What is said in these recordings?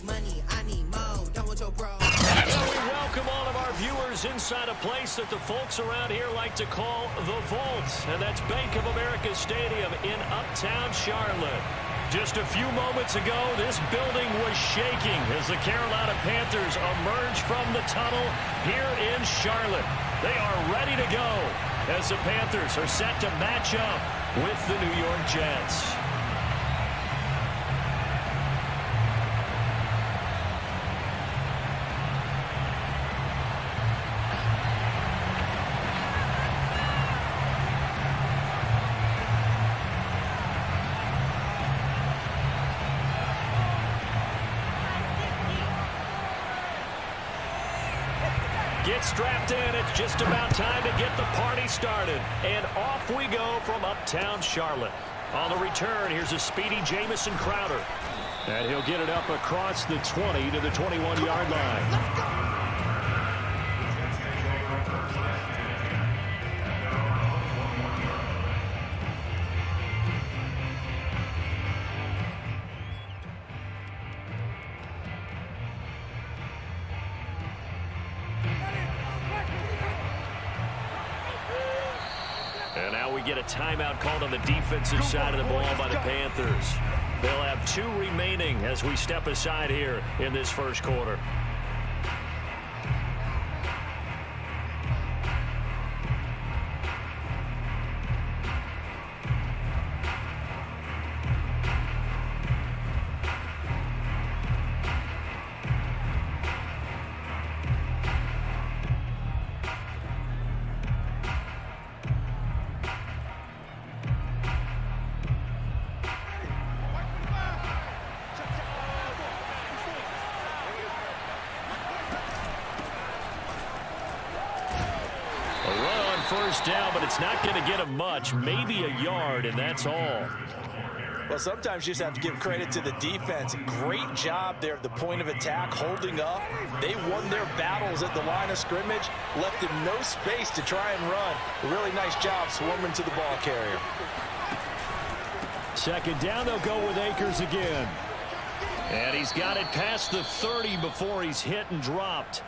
money, I need more. Don't want your bro. Well, we welcome all of our viewers inside a place that the folks around here like to call the Vault, and that's Bank of America Stadium in Uptown Charlotte. Just a few moments ago, this building was shaking as the Carolina Panthers emerge from the tunnel here in Charlotte. They are ready to go as the Panthers are set to match up with the New York Jets. Get strapped in. It's just about time to get the party started. And off we go from Uptown Charlotte. On the return, here's a speedy Jamison Crowder. And he'll get it up across the 20 to the 21-yard line. And now we get a timeout called on the defensive side of the ball by the Panthers. They'll have 2 remaining as we step aside here in this first quarter. First down, but it's not going to get him much, maybe a yard, and that's all. Well, sometimes you just have to give credit to the defense. Great job there at the point of attack, holding up. They won their battles at the line of scrimmage, left them no space to try and run. A really nice job swarming to the ball carrier. Second down, they'll go with Akers again. And he's got it past the 30 before he's hit and dropped.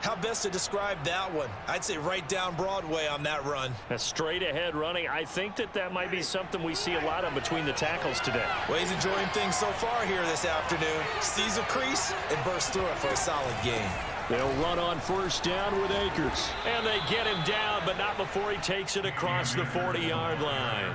How best to describe that one? I'd say right down Broadway on that run. A straight ahead running. I think that might be something we see a lot of between the tackles today. Well, he's enjoying things so far here this afternoon. Sees a crease and bursts through it for a solid gain. They'll run on first down with Akers. And they get him down, but not before he takes it across the 40-yard line.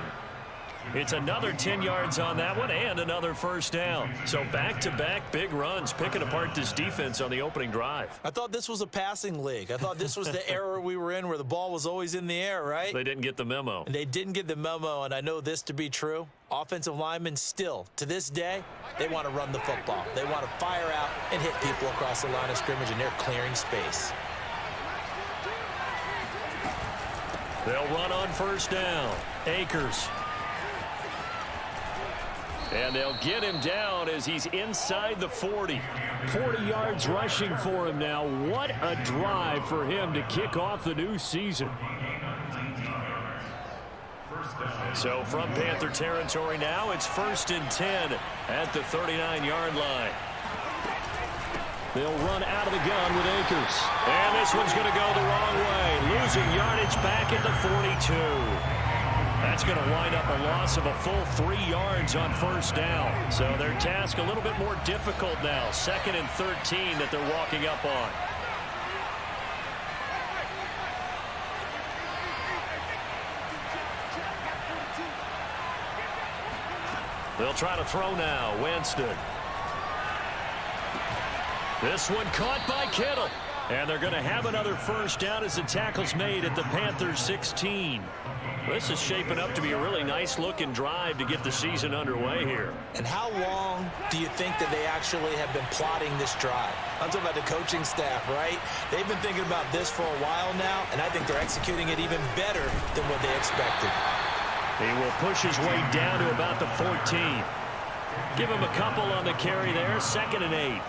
It's another 10 yards on that one and another first down. So back-to-back big runs, picking apart this defense on the opening drive. I thought this was a passing league. I thought this was the era we were in where the ball was always in the air, right? They didn't get the memo. And they didn't get the memo, and I know this to be true. Offensive linemen still, to this day, they want to run the football. They want to fire out and hit people across the line of scrimmage, and they're clearing space. They'll run on first down. Akers. And they'll get him down as he's inside the 40. 40 yards rushing for him now. What a drive for him to kick off the new season. So from Panther territory now, it's 1st and 10 at the 39-yard line. They'll run out of the gun with Akers. And this one's going to go the wrong way. Losing yardage back at the 42. That's going to wind up a loss of a full 3 yards on first down. So their task a little bit more difficult now. 2nd and 13 that they're walking up on. They'll try to throw now. Winston. This one caught by Kittle. And they're going to have another first down as the tackle's made at the Panthers 16. This is shaping up to be a really nice-looking drive to get the season underway here. And how long do you think that they actually have been plotting this drive? I'm talking about the coaching staff, right? They've been thinking about this for a while now, and I think they're executing it even better than what they expected. He will push his way down to about the 14. Give him a couple on the carry there. 2nd and 8.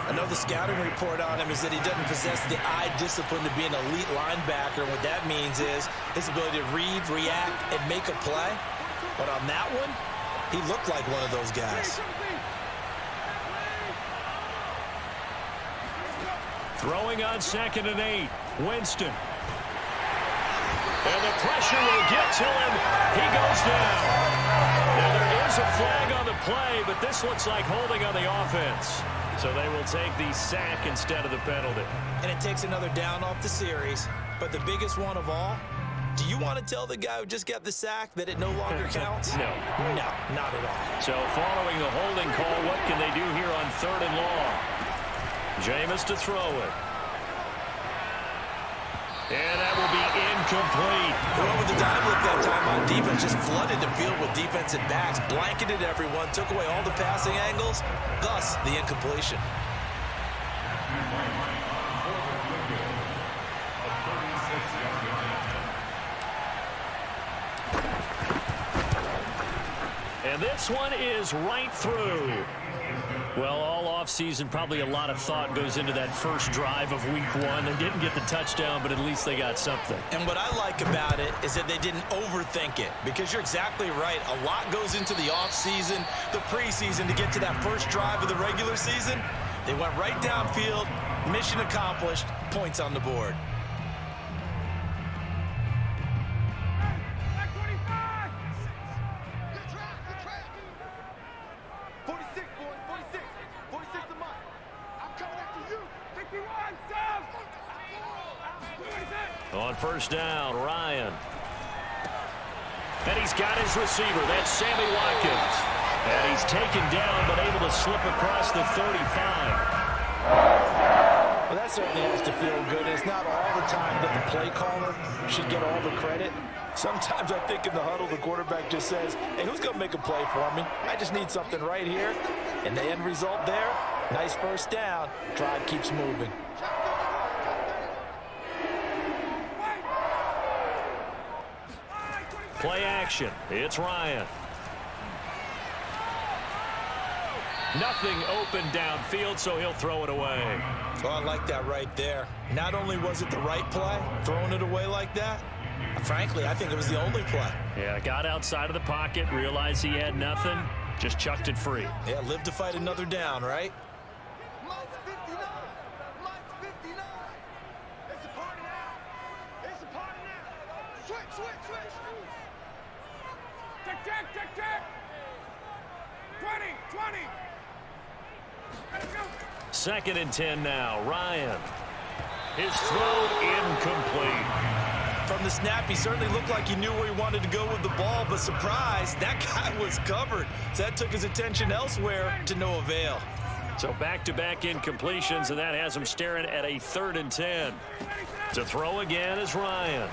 I know the scouting report on him is that he doesn't possess the eye discipline to be an elite linebacker. What that means is his ability to read, react, and make a play. But on that one, he looked like one of those guys. Throwing on 2nd and 8. Winston. And the pressure will get to him. He goes down. Now there is a flag on the play, but this looks like holding on the offense. So they will take the sack instead of the penalty. And it takes another down off the series. But the biggest one of all, do you want to tell the guy who just got the sack that it no longer counts? No. No, not at all. So following the holding call, what can they do here on 3rd and long? Jameis to throw it. And that will be incomplete. They went with the dive look that time on defense. Just flooded the field with defensive backs, blanketed everyone, took away all the passing angles, thus the incompletion. And this one is right through. Well, all offseason, probably a lot of thought goes into that first drive of week 1. They didn't get the touchdown, but at least they got something. And what I like about it is that they didn't overthink it, because you're exactly right. A lot goes into the offseason, the preseason to get to that first drive of the regular season. They went right downfield, mission accomplished, points on the board. On 1st down, Ryan. And he's got his receiver. That's Sammy Watkins. And he's taken down, but able to slip across the 35. Well, that certainly has to feel good. It's not all the time that the play caller should get all the credit. Sometimes I think in the huddle, the quarterback just says, hey, who's going to make a play for me? I just need something right here. And the end result there, nice 1st down. Drive keeps moving. Play action. It's Ryan. Nothing open downfield, so he'll throw it away. Oh, I like that right there. Not only was it the right play, throwing it away like that, frankly, I think it was the only play. Yeah, got outside of the pocket, realized he had nothing, just chucked it free. Yeah, live to fight another down, right? Check. 20. 2nd and 10 now. Ryan. His throw incomplete. From the snap, he certainly looked like he knew where he wanted to go with the ball, but surprise, that guy was covered. So that took his attention elsewhere to no avail. So back-to-back incompletions, and that has him staring at a 3rd and 10. To throw again is Ryan.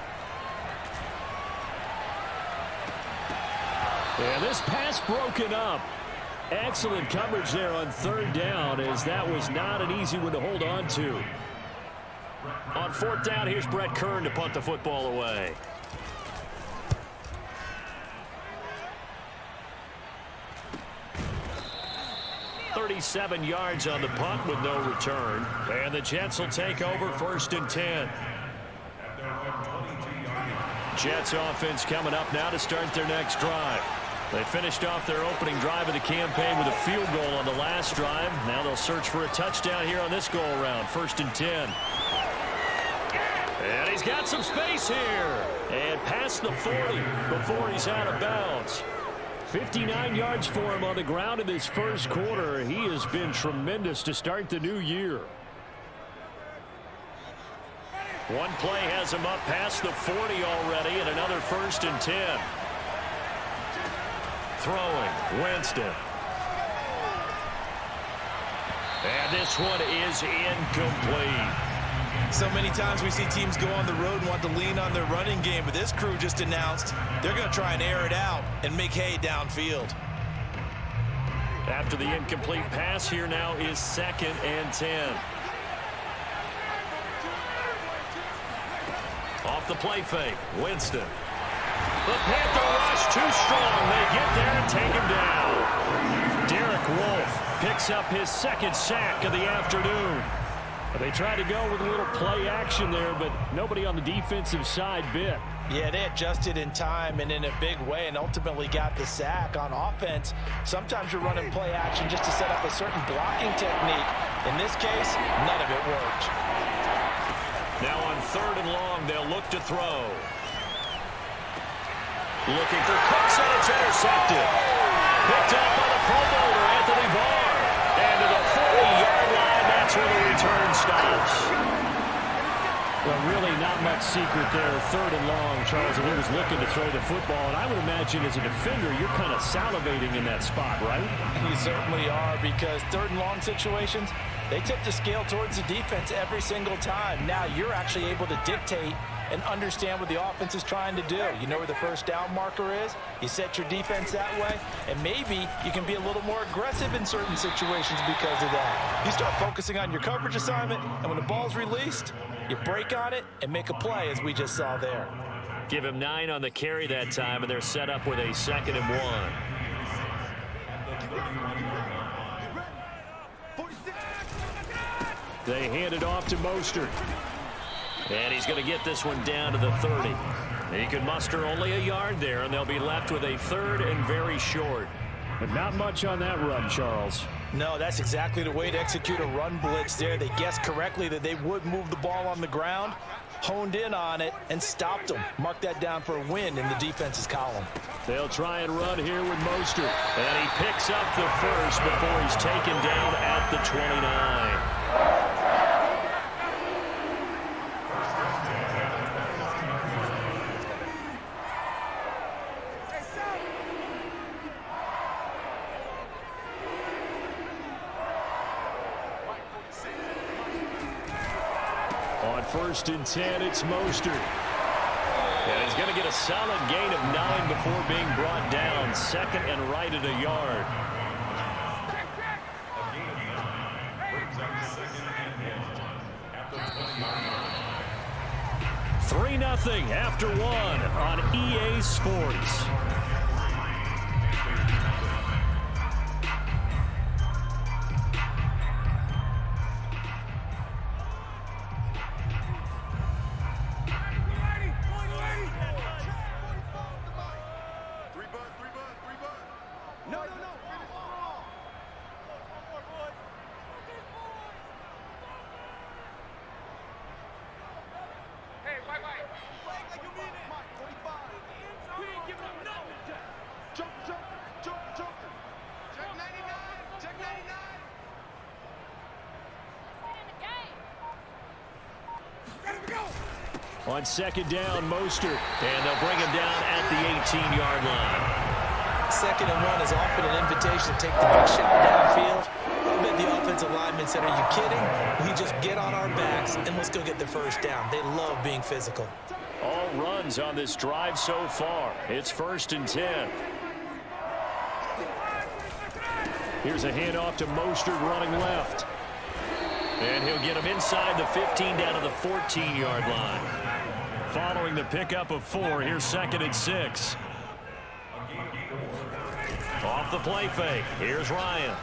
And this pass broken up. Excellent coverage there on 3rd down, as that was not an easy one to hold on to. On 4th down, here's Brett Kern to punt the football away. "37 yards on the punt with no return. And the Jets will take over 1st and 10. Jets offense coming up now to start their next drive. They finished off their opening drive of the campaign with a field goal on the last drive. Now they'll search for a touchdown here on this go-around. 1st and 10. And he's got some space here. And past the 40 before he's out of bounds. 59 yards for him on the ground in this first quarter. He has been tremendous to start the new year. One play has him up past the 40 already, and another 1st and 10. Throwing, Winston. And this one is incomplete. So many times we see teams go on the road and want to lean on their running game, but this crew just announced they're going to try and air it out and make hay downfield. After the incomplete pass, here now is 2nd and 10. Off the play fake, Winston. The Panther rush too strong. They get there and take him down. Derek Wolfe picks up his 2nd sack of the afternoon. They tried to go with a little play action there, but nobody on the defensive side bit. Yeah, they adjusted in time and in a big way and ultimately got the sack. On offense, sometimes you're running play action just to set up a certain blocking technique. In this case, none of it worked. Now on 3rd and long, they'll look to throw. Looking for Cooks, and it's intercepted. Picked up by the Pro Bowler, Anthony Barr. And to the 40-yard line, that's where the return stops. Well, really not much secret there. 3rd and long, Charles, and he was looking to throw the football. And I would imagine as a defender, you're kind of salivating in that spot, right? You certainly are, because 3rd and long situations, they tip the scale towards the defense every single time. Now you're actually able to dictate and understand what the offense is trying to do. You know where the first down marker is. You set your defense that way, and maybe you can be a little more aggressive in certain situations because of that. You start focusing on your coverage assignment, and when the ball's released, you break on it and make a play, as we just saw there. Give him 9 on the carry that time, and they're set up with a 2nd and 1. They hand it off to Mostert. And he's going to get this one down to the 30. He can muster only a yard there, and they'll be left with a 3rd and very short. But not much on that run, Charles. No, that's exactly the way to execute a run blitz there. They guessed correctly that they would move the ball on the ground, honed in on it, and stopped them. Mark that down for a win in the defense's column. They'll try and run here with Mostert. And he picks up the first before he's taken down at the 29. On 1st and 10, it's Mostert. And he's going to get a solid gain of 9 before being brought down. 2nd and right at a yard. 3-0 after 1 on EA Sports. On 2nd down, Mostert. And they'll bring him down at the 18-yard line. 2nd and 1 is often an invitation to take the big shot downfield. I bet the offensive lineman said, "Are you kidding? We just get on our backs and let's go get the first down." They love being physical. All runs on this drive so far. It's 1st and 10. Here's a handoff to Mostert running left. And he'll get him inside the 15 down to the 14-yard line. Following the pickup of 4, here's 2nd and 6. Off the play fake. Here's Ryan.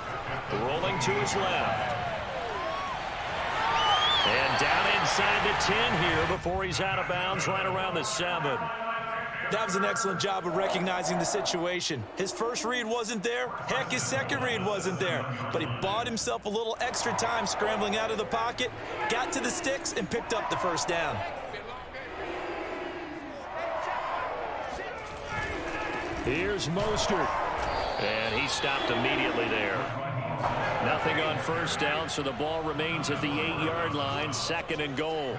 Rolling to his left. And down inside the 10 here before he's out of bounds right around the 7. That was an excellent job of recognizing the situation. His first read wasn't there. Heck, his second read wasn't there. But he bought himself a little extra time scrambling out of the pocket, got to the sticks, and picked up the first down. Here's Mostert. And he stopped immediately there. Nothing on first down, so the ball remains at the 8-yard line, 2nd and goal.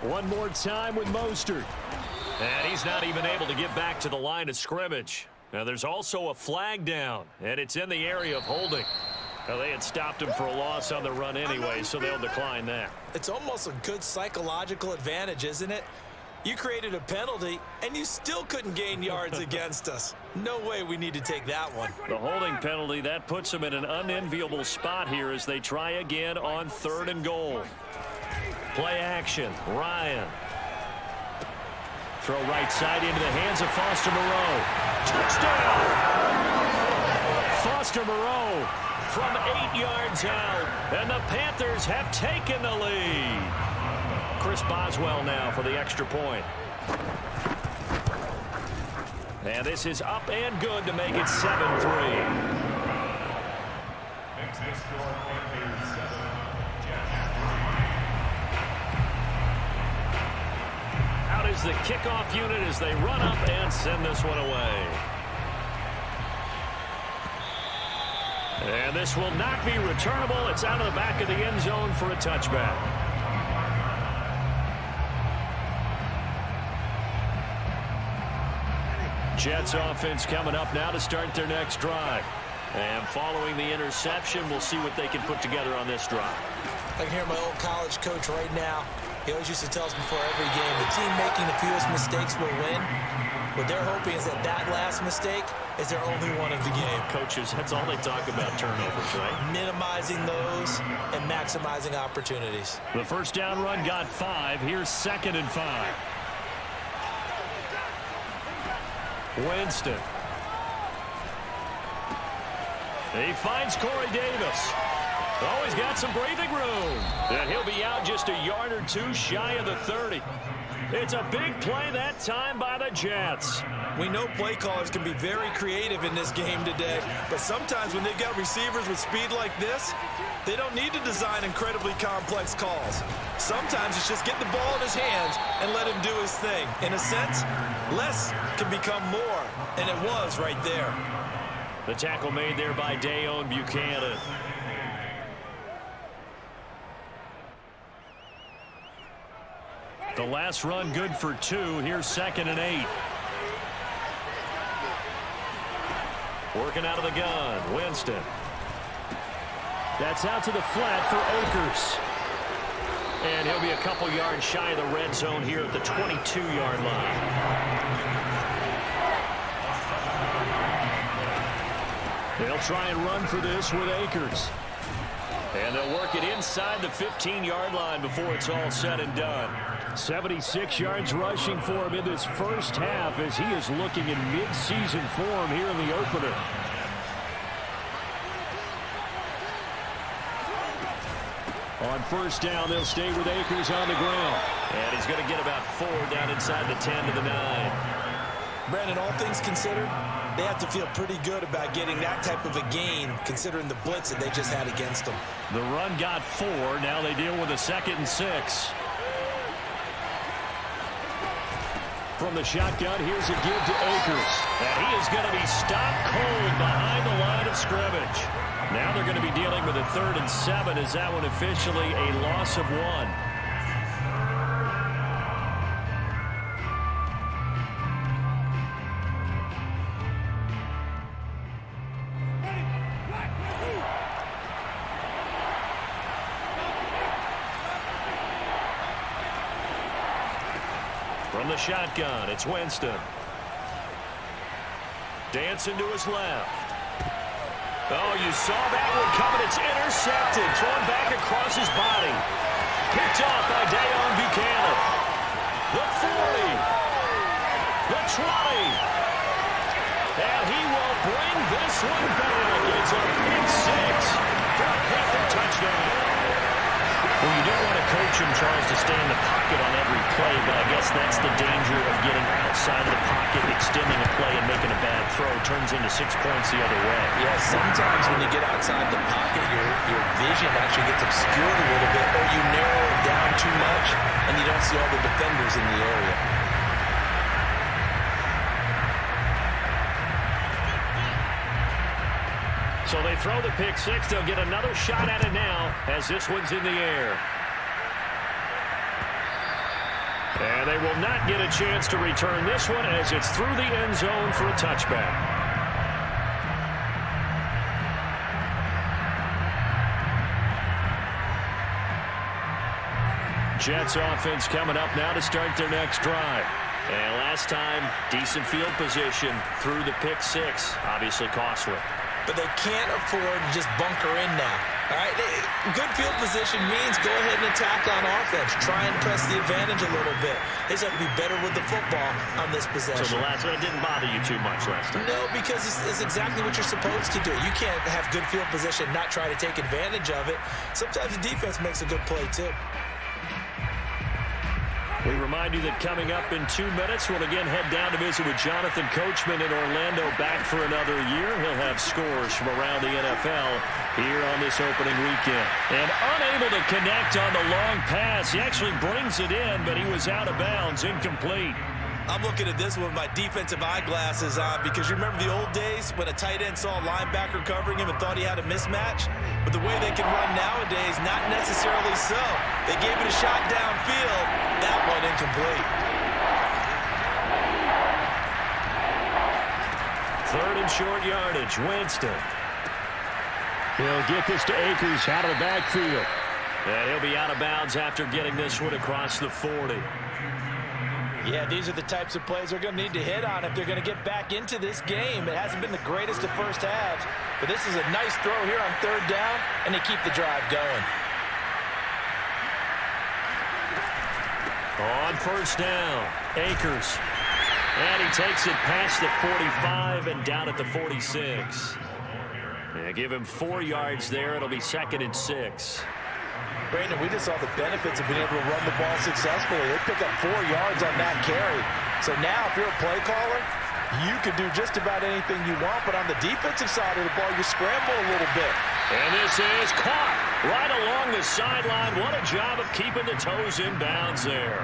One more time with Mostert. And he's not even able to get back to the line of scrimmage. Now there's also a flag down, and it's in the area of holding. Now, they had stopped him for a loss on the run anyway, so they'll decline that. It's almost a good psychological advantage, isn't it? You created a penalty, and you still couldn't gain yards against us. No way we need to take that one. The holding penalty, that puts them in an unenviable spot here as they try again on 3rd and goal. Play action, Ryan. Throw right side into the hands of Foster Moreau. Touchdown! Foster Moreau from 8 yards out, and the Panthers have taken the lead. Chris Boswell now for the extra point. And this is up and good to make it 7-3. Out is the kickoff unit as they run up and send this one away. And this will not be returnable. It's out of the back of the end zone for a touchback. Jets offense coming up now to start their next drive. And following the interception, we'll see what they can put together on this drive. I can hear my old college coach right now. He always used to tell us before every game, the team making the fewest mistakes will win. What they're hoping is that that last mistake is their only one of the game. Coaches, that's all they talk about, turnovers, right? Minimizing those and maximizing opportunities. The first down run got 5. Here's 2nd and 5. Winston. He finds Corey Davis. Oh, he's got some breathing room. And he'll be out just a yard or two shy of the 30. It's a big play that time by the Jets. We know play callers can be very creative in this game today, but sometimes when they've got receivers with speed like this, they don't need to design incredibly complex calls. Sometimes it's just get the ball in his hands and let him do his thing. In a sense, less can become more, and it was right there. The tackle made there by Dayon Buchanan. The last run good for 2. Here's 2nd and 8. Working out of the gun, Winston. That's out to the flat for Akers. And he'll be a couple yards shy of the red zone here at the 22-yard line. They'll try and run for this with Akers. And they'll work it inside the 15-yard line before it's all said and done. 76 yards rushing for him in this first half as he is looking in mid-season form here in the opener. On first down, they'll stay with Akers on the ground. And he's going to get about 4 down inside the 10 to the 9. Brandon, all things considered, they have to feel pretty good about getting that type of a gain considering the blitz that they just had against them. The run got 4. Now they deal with a 2nd and 6. From the shotgun, here's a give to Akers. And he is going to be stopped cold behind the line of scrimmage. Now they're going to be dealing with a 3rd and 7. Is that one officially a loss of 1? From the shotgun, it's Winston. Dancing to his left. Oh, you saw that one coming. It's intercepted. Thrown back across his body. Picked off by Dayon Buchanan. The 40. The 20. And he will bring this one back. It's a big 6 for a Panther touchdown. Well, you don't want to coach him, Charles, to stay in the pocket on every play, but I guess that's the danger of getting outside of the pocket, extending a play, and making a bad throw. Turns into 6 points the other way. Yeah, sometimes when you get outside the pocket, your vision actually gets obscured a little bit, or you narrow it down too much, and you don't see all the defenders in the area. So they throw the pick 6. They'll get another shot at it now as this one's in the air. And they will not get a chance to return this one as it's through the end zone for a touchback. Jets offense coming up now to start their next drive. And last time, decent field position through the pick 6. Obviously costly. But they can't afford to just bunker in now. All right, good field position means go ahead and attack on offense. Try and press the advantage a little bit. They just have to be better with the football on this possession. So the last one didn't bother you too much last time? No, because it's exactly what you're supposed to do. You can't have good field position and not try to take advantage of it. Sometimes the defense makes a good play, too. We remind you that coming up in 2 minutes, we'll again head down to visit with Jonathan Coachman in Orlando, back for another year. He'll have scores from around the NFL here on this opening weekend. And unable to connect on the long pass. He actually brings it in, but he was out of bounds, incomplete. I'm looking at this with my defensive eyeglasses on because you remember the old days when a tight end saw a linebacker covering him and thought he had a mismatch? But the way they can run nowadays, not necessarily so. They gave it a shot downfield. That one incomplete. Third and short yardage, Winston. He'll get this to Akers out of the backfield. And he'll be out of bounds after getting this one across the 40. Yeah, these are the types of plays they're going to need to hit on if they're going to get back into this game. It hasn't been the greatest of first halves, but this is a nice throw here on third down, and they keep the drive going. On first down, Akers. And he takes it past the 45 and down at the 46. Yeah, give him 4 yards there. It'll be 2nd and 6. Brandon, we just saw the benefits of being able to run the ball successfully. They pick up 4 yards on that carry. So now if you're a play caller, you can do just about anything you want, but on the defensive side of the ball, you scramble a little bit. And this is caught right along the sideline. What a job of keeping the toes in bounds there.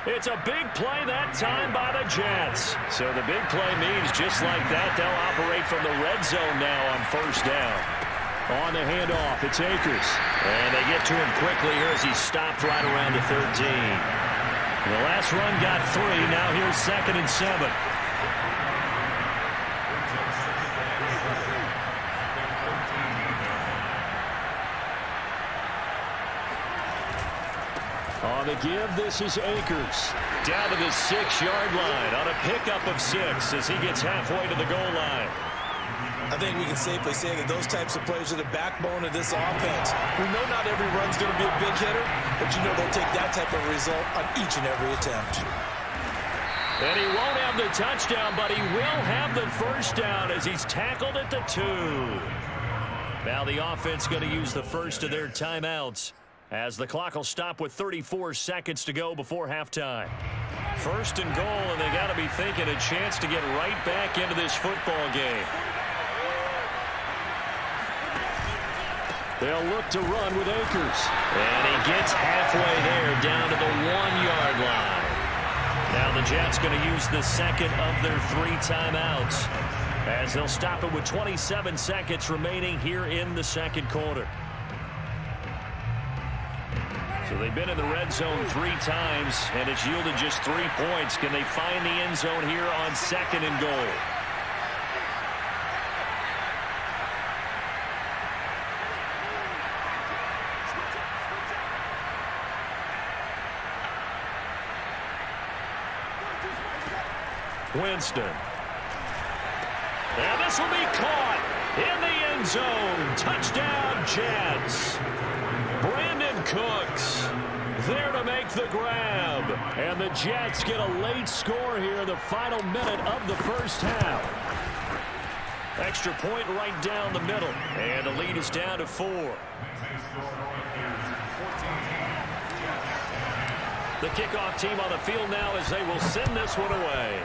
It's a big play that time by the Jets. So the big play means just like that, they'll operate from the red zone now on first down. On the handoff, it's Akers. And they get to him quickly here as he stopped right around the 13. The last run got 3. Now here's 2nd and 7. On the give, this is Akers. Down to the 6-yard line on a pickup of 6 as he gets halfway to the goal line. I think we can safely say that those types of plays are the backbone of this offense. We know not every run's going to be a big hitter, but you know they'll take that type of result on each and every attempt. And he won't have the touchdown, but he will have the first down as he's tackled at the 2. Now the offense going to use the first of their timeouts as the clock will stop with 34 seconds to go before halftime. First and goal, and they got to be thinking a chance to get right back into this football game. They'll look to run with Akers. And he gets halfway there down to the 1-yard line. Now the Jets going to use the second of their 3 timeouts as they'll stop it with 27 seconds remaining here in the second quarter. So they've been in the red zone 3 times, and it's yielded just 3 points. Can they find the end zone here on 2nd and goal? Winston. And this will be caught in the end zone. Touchdown, Jets. Brandon Cooks there to make the grab. And the Jets get a late score here in the final minute of the first half. Extra point right down the middle. And the lead is down to 4. The kickoff team on the field now as they will send this one away.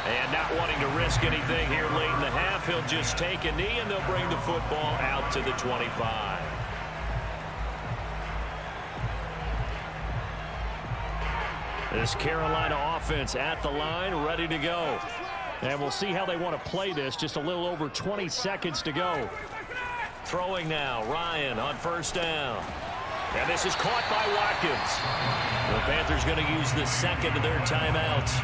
And not wanting to risk anything here late in the half, he'll just take a knee and they'll bring the football out to the 25. This Carolina offense at the line, ready to go. And we'll see how they want to play this. Just a little over 20 seconds to go. Throwing now, Ryan on first down. And this is caught by Watkins. The Panthers going to use the second of their timeouts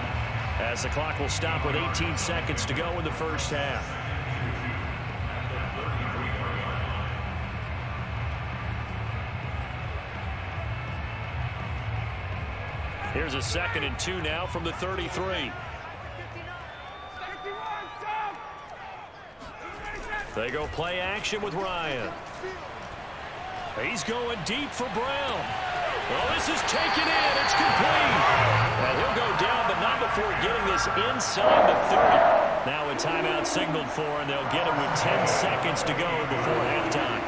as the clock will stop with 18 seconds to go in the first half. Here's a 2nd and 2 now from the 33. They go play action with Ryan. He's going deep for Brown. Well, this is taken in. It's complete. And he'll go down, but not before getting this inside the 30. Now a timeout signaled for, and they'll get him with 10 seconds to go before halftime.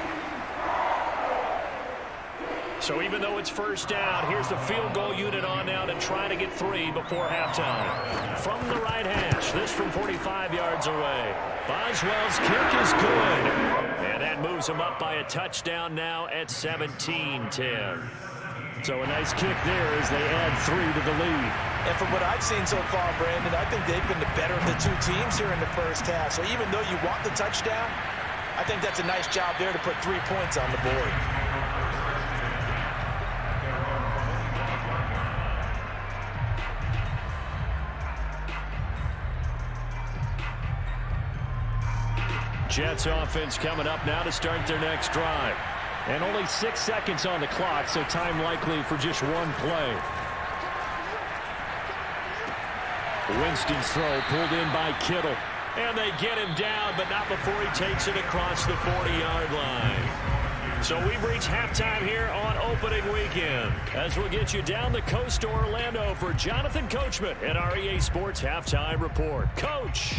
So even though it's first down, here's the field goal unit on now to try to get 3 before halftime. From the right hash, this from 45 yards away. Boswell's kick is good. And that moves him up by a touchdown now at 17-10. So a nice kick there as they add 3 to the lead. And from what I've seen so far, Brandon, I think they've been the better of the two teams here in the first half. So even though you want the touchdown, I think that's a nice job there to put 3 points on the board. Jets offense coming up now to start their next drive. And only 6 seconds on the clock, so time likely for just one play. Winston's throw pulled in by Kittle. And they get him down, but not before he takes it across the 40-yard line. So we've reached halftime here on opening weekend, as we'll get you down the coast to Orlando for Jonathan Coachman at our EA Sports Halftime Report. Coach!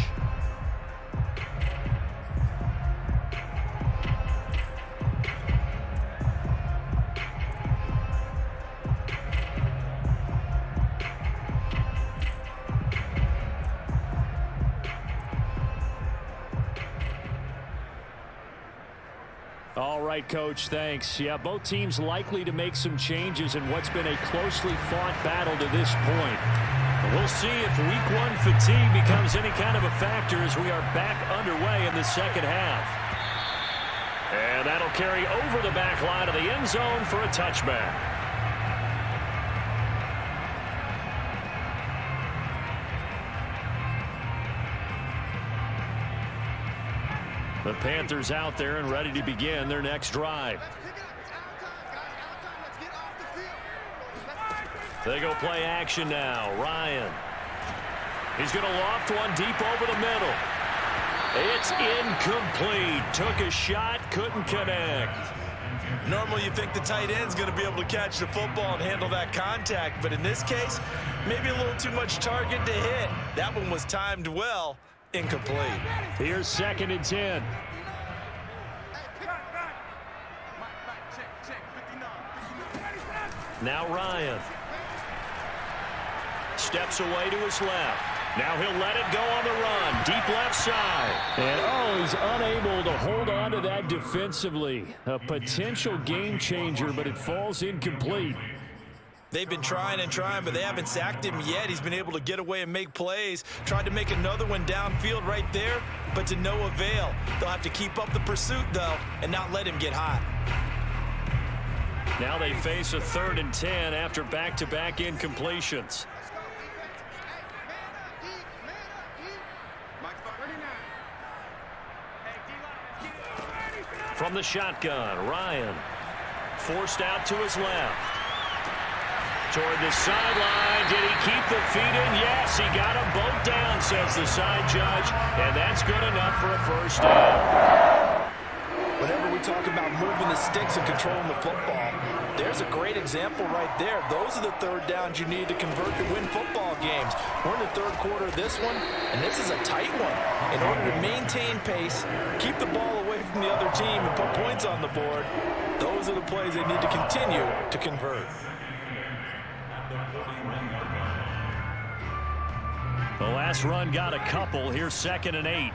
All right, Coach, thanks. Yeah, both teams likely to make some changes in what's been a closely fought battle to this point. We'll see if Week 1 fatigue becomes any kind of a factor as we are back underway in the second half. And that'll carry over the back line of the end zone for a touchback. The Panthers out there and ready to begin their next drive. They go play action now. Ryan. He's going to loft one deep over the middle. It's incomplete. Took a shot, couldn't connect. Normally you think the tight end's going to be able to catch the football and handle that contact, but in this case, maybe a little too much target to hit. That one was timed well. Incomplete. Here's 2nd and 10. Now Ryan. Steps away to his left. Now he'll let it go on the run. Deep left side. And he's unable to hold on to that defensively. A potential game changer, but it falls incomplete. They've been trying and trying, but they haven't sacked him yet. He's been able to get away and make plays. Tried to make another one downfield right there, but to no avail. They'll have to keep up the pursuit, though, and not let him get hot. Now they face a 3rd and 10 after back-to-back incompletions. From the shotgun, Ryan. Forced out to his left. Toward the sideline. Did he keep the feet in? Yes, he got them both down, says the side judge. And that's good enough for a first down. Whenever we talk about moving the sticks and controlling the football, there's a great example right there. Those are the 3rd downs you need to convert to win football games. We're in the 3rd quarter of this one, and this is a tight one. In order to maintain pace, keep the ball away from the other team, and put points on the board, those are the plays they need to continue to convert. The last run got a couple. Here's 2nd and 8.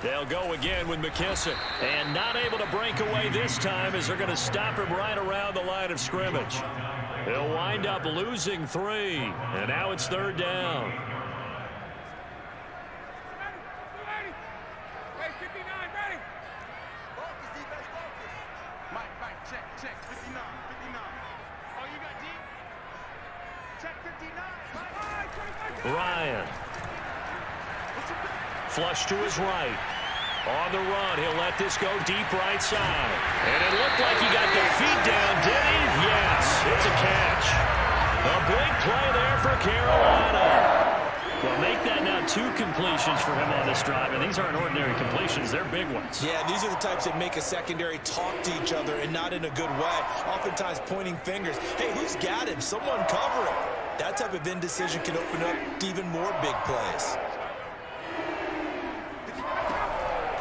They'll go again with McKissick. And not able to break away this time as they're going to stop him right around the line of scrimmage. He'll wind up losing 3. And now it's 3rd down. Ryan. Flush to his right. On the run, he'll let this go deep right side. And it looked like he got the feet down, did he? Yes, it's a catch. A big play there for Carolina. Well, make that now 2 completions for him on this drive. And these aren't ordinary completions. They're big ones. Yeah, these are the types that make a secondary talk to each other and not in a good way. Oftentimes pointing fingers. Hey, who's got him? Someone cover him. That type of indecision can open up to even more big plays.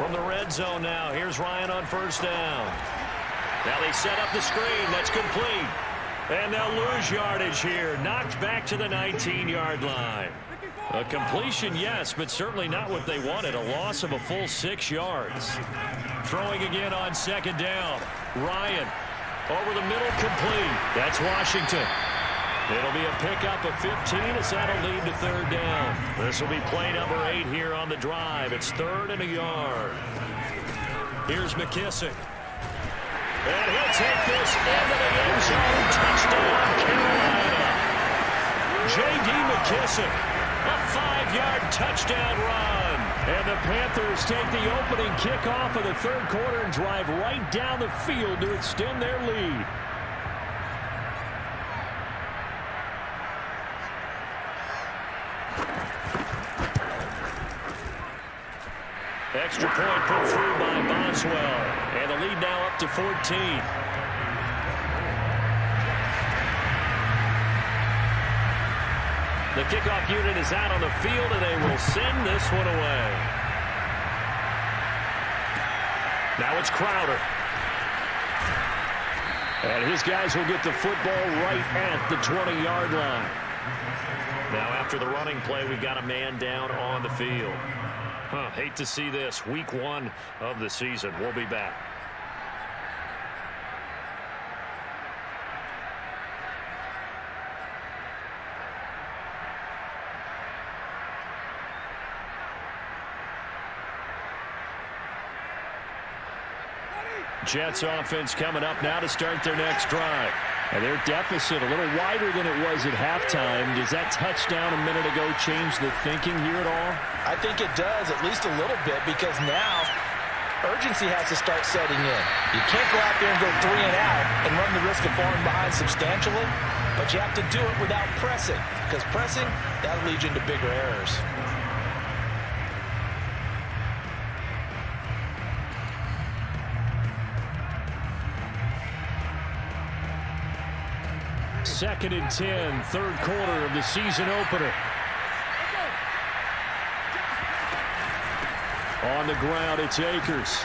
From the red zone now, here's Ryan on first down. Now they set up the screen. That's complete. And they'll lose yardage here. Knocked back to the 19-yard line. A completion, yes, but certainly not what they wanted. A loss of a full 6 yards. Throwing again on second down. Ryan over the middle, complete. That's Washington. It'll be a pickup of 15 as that'll lead to third down. This will be play number 8 here on the drive. It's 3rd and a yard. Here's McKissick. And he'll take this into the end zone. Touchdown, Carolina. J.D. McKissick. A 5-yard touchdown run. And the Panthers take the opening kickoff of the third quarter and drive right down the field to extend their lead. Extra point put through by Boswell. And the lead now up to 14. The kickoff unit is out on the field, and they will send this one away. Now it's Crowder. And his guys will get the football right at the 20-yard line. Now after the running play, we've got a man down on the field. Hate to see this. Week 1 of the season. We'll be back. Jets offense coming up now to start their next drive. And their deficit a little wider than it was at halftime. Does that touchdown a minute ago change the thinking here at all? I think it does, at least a little bit, because now urgency has to start setting in. You can't go out there and go 3 and out and run the risk of falling behind substantially, but you have to do it without pressing, because pressing, that'll lead you into bigger errors. Second and 10, third quarter of the season opener. On the ground, it's Akers.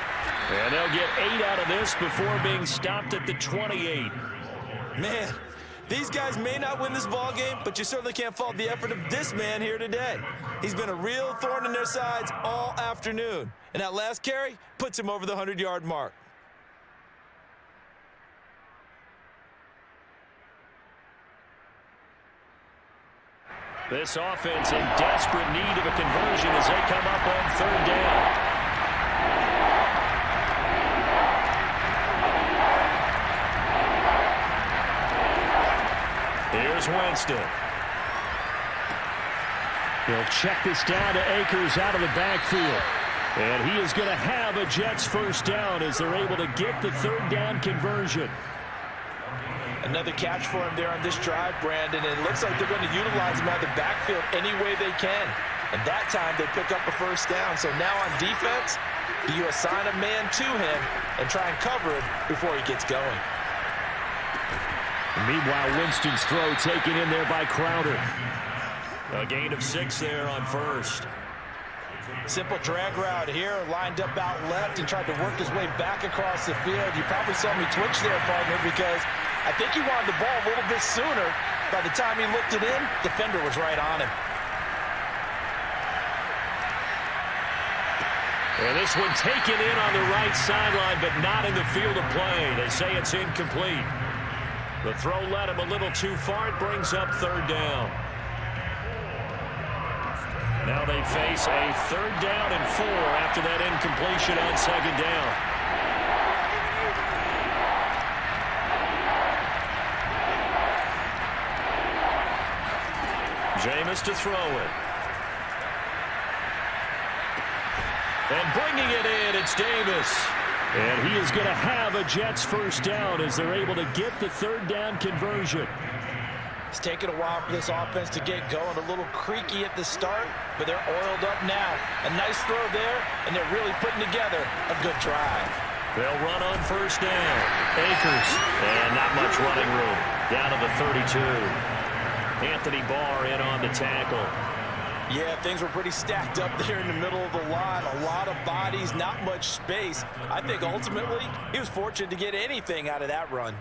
And they'll get 8 out of this before being stopped at the 28. Man, these guys may not win this ball game, but you certainly can't fault the effort of this man here today. He's been a real thorn in their sides all afternoon. And that last carry puts him over the 100-yard mark. This offense in desperate need of a conversion as they come up on third down. Here's Winston. They'll check this down to Akers out of the backfield. And he is going to have a Jets first down as they're able to get the third down conversion. Another catch for him there on this drive, Brandon, and it looks like they're going to utilize him out of the backfield any way they can. And that time they pick up a first down. So now on defense, you assign a man to him and try and cover it before he gets going. Meanwhile, Winston's throw taken in there by Crowder. A gain of 6 there on first. Simple drag route here, lined up out left and tried to work his way back across the field. You probably saw me twitch there, partner, because I think he wanted the ball a little bit sooner. By the time he looked it in, defender was right on him. And this one taken in on the right sideline, but not in the field of play. They say it's incomplete. The throw led him a little too far. It brings up third down. Now they face a third down and 4 after that incompletion on second down. Jameis to throw it. And bringing it in, it's Davis. And he is going to have a Jets first down as they're able to get the third down conversion. It's taken a while for this offense to get going. A little creaky at the start, but they're oiled up now. A nice throw there, and they're really putting together a good drive. They'll run on first down. Akers. And not much running room. Down to the 32. Anthony Barr in on the tackle. Yeah, things were pretty stacked up there in the middle of the line. A lot of bodies, not much space. I think ultimately he was fortunate to get anything out of that run.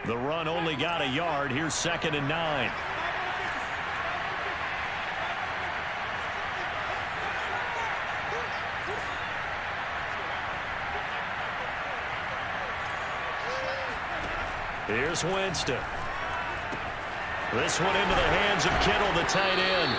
The run only got a yard. Here's 2nd and 9. Here's Winston. This one into the hands of Kittle, the tight end.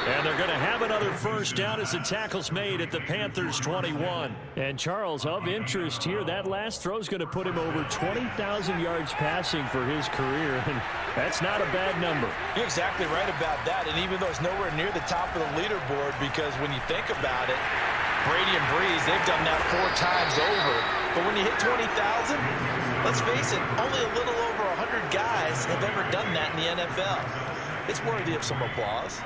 And they're going to have another first down as the tackle's made at the Panthers 21. And Charles, of interest here, that last throw is going to put him over 20,000 yards passing for his career. And that's not a bad number. You're exactly right about that. And even though it's nowhere near the top of the leaderboard, because when you think about it, Brady and Breeze, they've done that 4 times over. But when you hit 20,000, let's face it, only a little over 100 guys have ever done that in the NFL. It's worthy of some applause.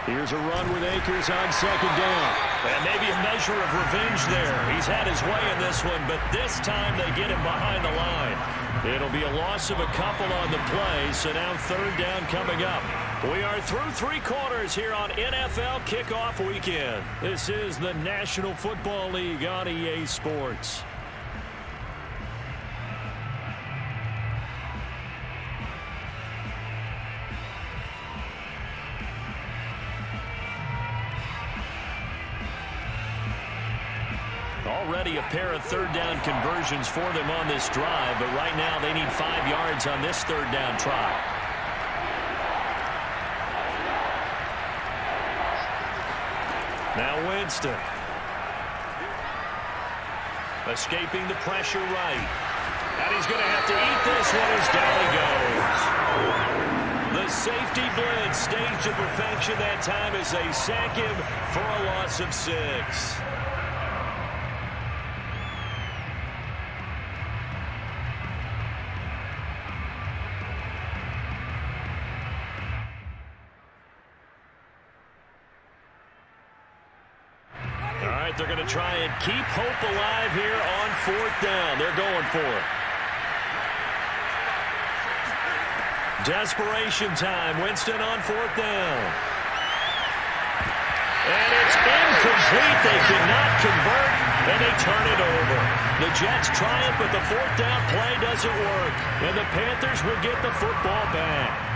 Here's a run with Akers on 2nd down. And maybe a measure of revenge there. He's had his way in this one, but this time they get him behind the line. It'll be a loss of a couple on the play, so now 3rd down coming up. We are through 3 quarters here on NFL Kickoff Weekend. This is the National Football League on EA Sports. Already a pair of 3rd down conversions for them on this drive, but right now they need 5 yards on this 3rd down try. Now Winston. Escaping the pressure right. And he's going to have to eat this one as down he goes. The safety blitz staged to perfection that time as they sack him for a loss of 6. They're going to try and keep hope alive here on 4th down. They're going for it. Desperation time. Winston on 4th down. And it's incomplete. They cannot convert, and they turn it over. The Jets try it, but the 4th down play doesn't work. And the Panthers will get the football back.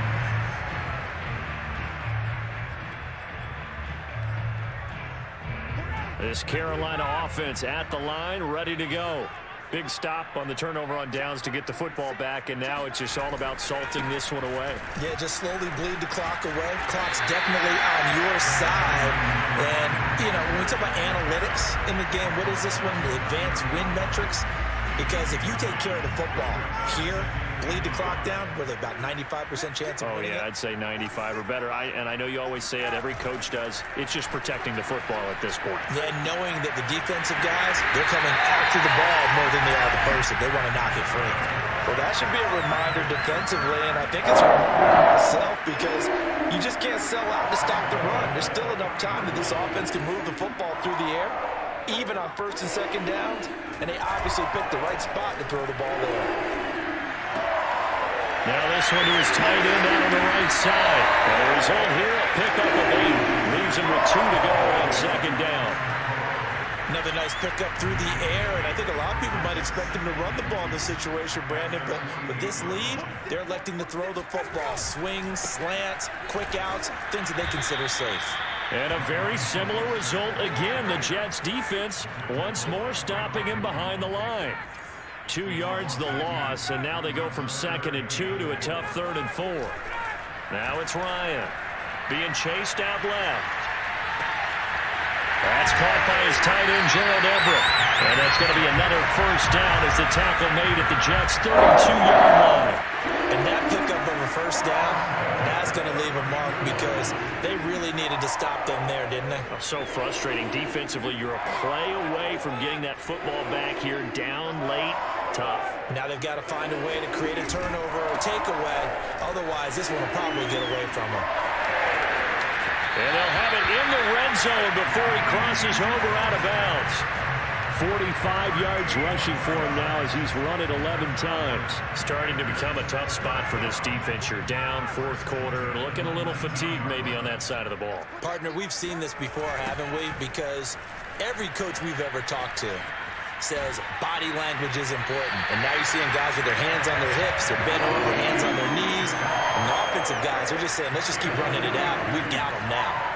This Carolina offense at the line, ready to go. Big stop on the turnover on downs to get the football back, and now it's just all about salting this one away. Yeah, just slowly bleed the clock away. Clock's definitely on your side. And, you know, when we talk about analytics in the game, what is this one? The advanced win metrics? Because if you take care of the football here, bleed the clock down, with about 95% chance of winning it. I'd say 95 or better. And I know you always say it, every coach does. It's just protecting the football at this point. Yeah, knowing that the defensive guys, they're coming after the ball more than they are the person. They want to knock it free. Well, that should be a reminder defensively, and I think it's a reminder to myself, because you just can't sell out to stop the run. There's still enough time that this offense can move the football through the air, even on 1st and 2nd downs, and they obviously picked the right spot to throw the ball there. Now this one to his tight end out on the right side. And the result here, a pickup of 8. Leaves him with 2 to go on 2nd down. Another nice pickup through the air, and I think a lot of people might expect him to run the ball in this situation, Brandon, but with this lead, they're electing to throw the football. Swings, slants, quick outs, things that they consider safe. And a very similar result again. The Jets defense once more stopping him behind the line. 2 yards the loss, and now they go from 2nd and 2 to a tough 3rd and 4. Now it's Ryan being chased out left. That's caught by his tight end, Gerald Everett. And that's going to be another first down as the tackle made at the Jets' 32-yard line. And that pickup of a first down, that's going to leave a mark, because they really needed to stop them there, didn't they? So frustrating. Defensively, you're a play away from getting that football back here, down late. Tough. Now they've got to find a way to create a turnover or takeaway. Otherwise, this one will probably get away from them. And they'll have it in the red zone before he crosses over out of bounds. 45 yards rushing for him now as he's run it 11 times. Starting to become a tough spot for this defense. You're down fourth quarter, looking a little fatigued maybe on that side of the ball. Partner, we've seen this before, haven't we? Because every coach we've ever talked to says body language is important. And now you're seeing guys with their hands on their hips, they're bent over, hands on their knees. And the offensive guys are just saying, let's just keep running it out. We've got them now.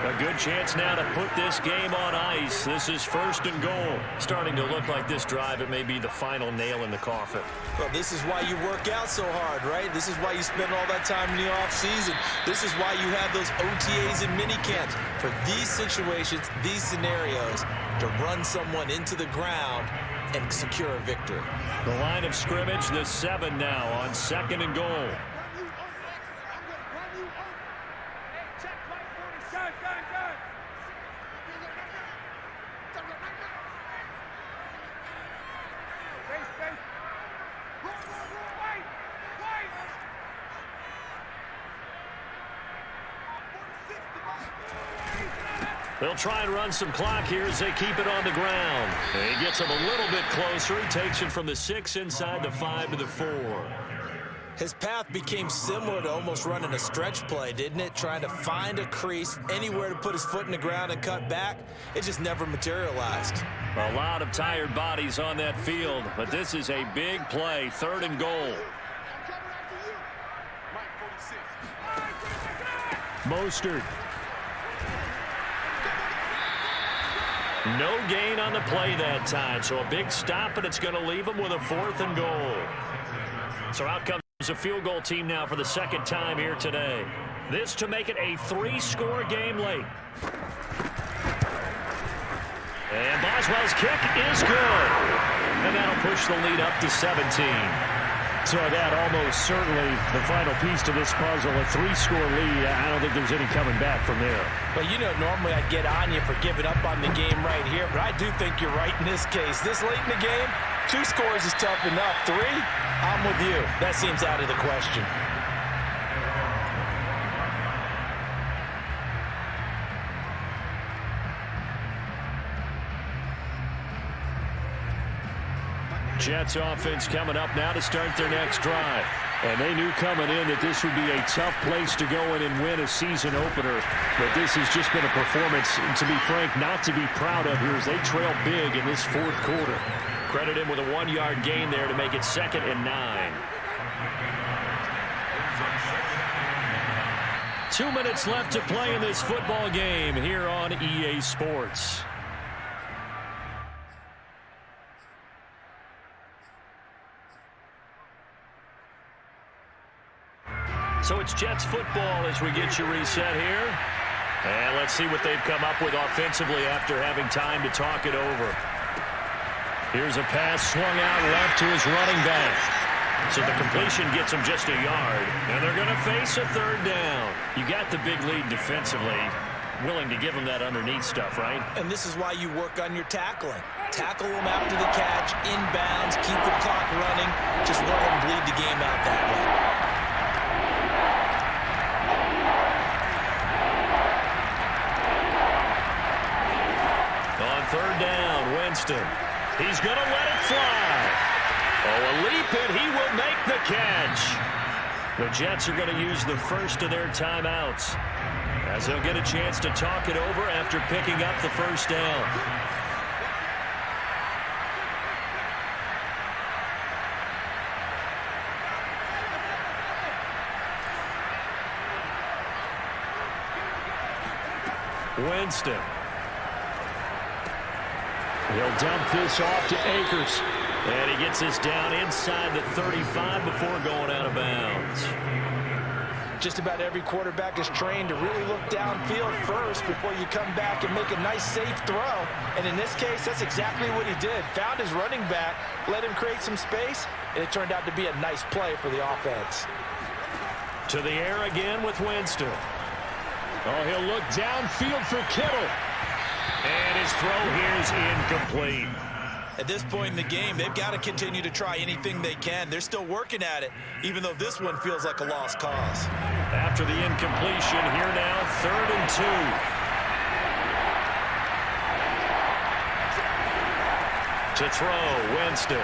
A good chance now to put this game on ice. This is first and goal. Starting to look like this drive, it may be the final nail in the coffin. Well, this is why you work out so hard, right? This is why you spend all that time in the offseason. This is why you have those OTAs and minicamps. For these situations, these scenarios, to run someone into the ground and secure a victory. The line of scrimmage, the 7 now on second and goal. They'll try and run some clock here as they keep it on the ground. And he gets him a little bit closer. He takes it from the 6 inside the 5 to the 4. His path became similar to almost running a stretch play, didn't it? Trying to find a crease, anywhere to put his foot in the ground and cut back. It just never materialized. A lot of tired bodies on that field, but this is a big play, third and goal. Mostert. No gain on the play that time, so a big stop, and it's going to leave him with a 4th and goal. So out comes a field goal team now for the second time here today. This to make it a 3-score game late. And Boswell's kick is good. And that'll push the lead up to 17. So that almost certainly the final piece to this puzzle, a 3-score lead. I don't think there's any coming back from there. Well, you know, normally I'd get on you for giving up on the game right here, but I do think you're right in this case. This late in the game, 2 scores is tough enough. 3, I'm with you. That seems out of the question. Jets offense coming up now to start their next drive. And they knew coming in that this would be a tough place to go in and win a season opener. But this has just been a performance, to be frank, not to be proud of here as they trail big in this fourth quarter. Credit him with a 1-yard gain there to make it 2nd and 9. 2 minutes left to play in this football game here on EA Sports. So it's Jets football as we get you reset here. And let's see what they've come up with offensively after having time to talk it over. Here's a pass swung out left to his running back. So the completion gets him just a yard. And they're going to face a 3rd down. You got the big lead defensively. Willing to give them that underneath stuff, right? And this is why you work on your tackling. Tackle them after the catch, inbounds, keep the clock running. Just let them bleed the game out that way. On 3rd down, Winston. He's going to let it fly. Oh, a leap, and he will make the catch. The Jets are going to use the first of their timeouts as they'll get a chance to talk it over after picking up the 1st down. Winston. He'll dump this off to Akers. And he gets this down inside the 35 before going out of bounds. Just about every quarterback is trained to really look downfield first before you come back and make a nice, safe throw. And in this case, that's exactly what he did. Found his running back, let him create some space, and it turned out to be a nice play for the offense. To the air again with Winston. Oh, he'll look downfield for Kittle. And his throw here is incomplete. At this point in the game, they've got to continue to try anything they can. They're still working at it, even though this one feels like a lost cause. After the incompletion, here now, 3rd and 2. To throw, Winston.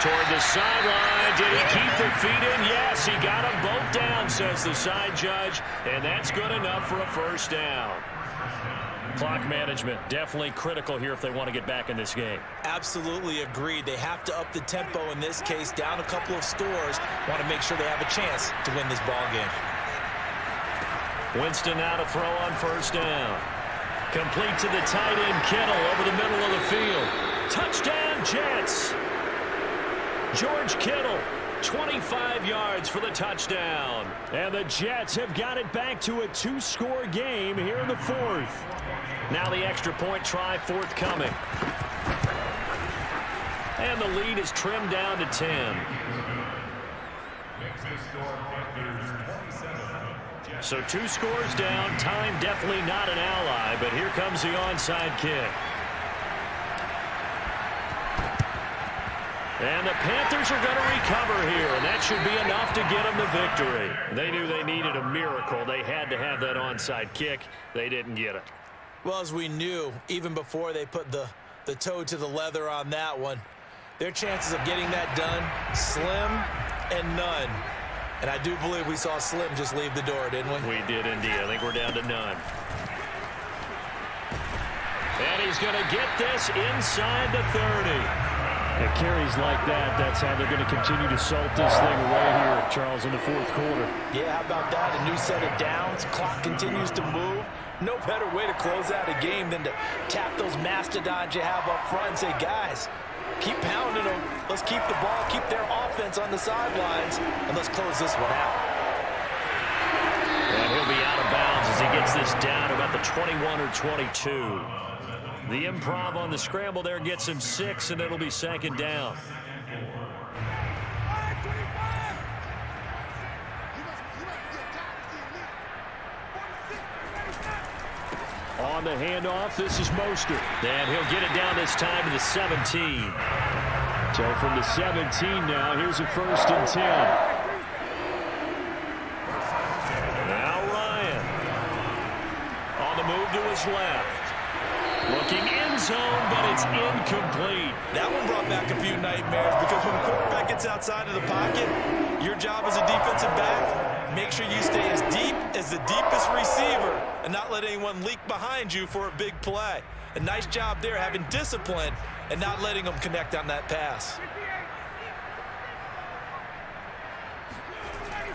Toward the sideline. Did he keep the feet in? Yes, he got them both down, says the side judge. And that's good enough for a first down. Clock management, definitely critical here if they want to get back in this game. Absolutely agreed. They have to up the tempo in this case, down a couple of scores. Want to make sure they have a chance to win this ball game. Winston now to throw on first down. Complete to the tight end, Kittle, over the middle of the field. Touchdown, Jets. George Kittle, 25 yards for the touchdown. And the Jets have got it back to a 2-score game here in the fourth. Now the extra point try forthcoming. And the lead is trimmed down to 10. So 2 scores down. Time definitely not an ally, but here comes the onside kick. And the Panthers are going to recover here, and that should be enough to get them the victory. They knew they needed a miracle. They had to have that onside kick. They didn't get it. Well, as we knew, even before they put the toe to the leather on that one, their chances of getting that done, slim and none. And I do believe we saw Slim just leave the door, didn't we? We did indeed. I think we're down to none. And he's going to get this inside the 30. At carries like that, that's how they're going to continue to salt this thing away here, Charles, in the fourth quarter. Yeah, how about that? A new set of downs. Clock continues to move. No better way to close out a game than to tap those mastodons you have up front and say, guys, keep pounding them. Let's keep the ball, keep their offense on the sidelines, and let's close this one out. And he'll be out of bounds as he gets this down about the 21 or 22. The improv on the scramble there gets him 6, and it'll be second down. On the handoff, this is Mostert. And he'll get it down this time to the 17. So from the 17 now, here's a 1st and 10. Now Ryan. On the move to his left. Looking end zone, but it's incomplete. That one brought back a few nightmares because when the quarterback gets outside of the pocket, your job as a defensive back, make sure you stay as deep as the deepest receiver and not let anyone leak behind you for a big play. A nice job there having discipline and not letting them connect on that pass.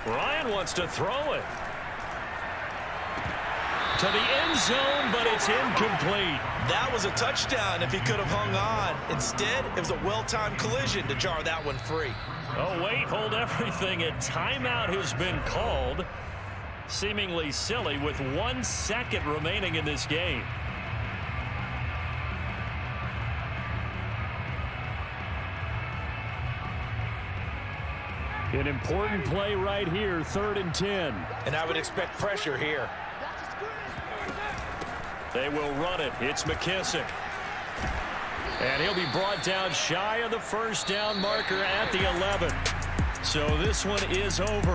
Ryan wants to throw it. To the end zone, but it's incomplete. That was a touchdown if he could have hung on. Instead, it was a well-timed collision to jar that one free. Oh, wait, hold everything. A timeout has been called. Seemingly silly with 1 second remaining in this game. An important play right here, 3rd and 10. And I would expect pressure here. They will run it. It's McKissick. And he'll be brought down shy of the first down marker at the 11. So this one is over.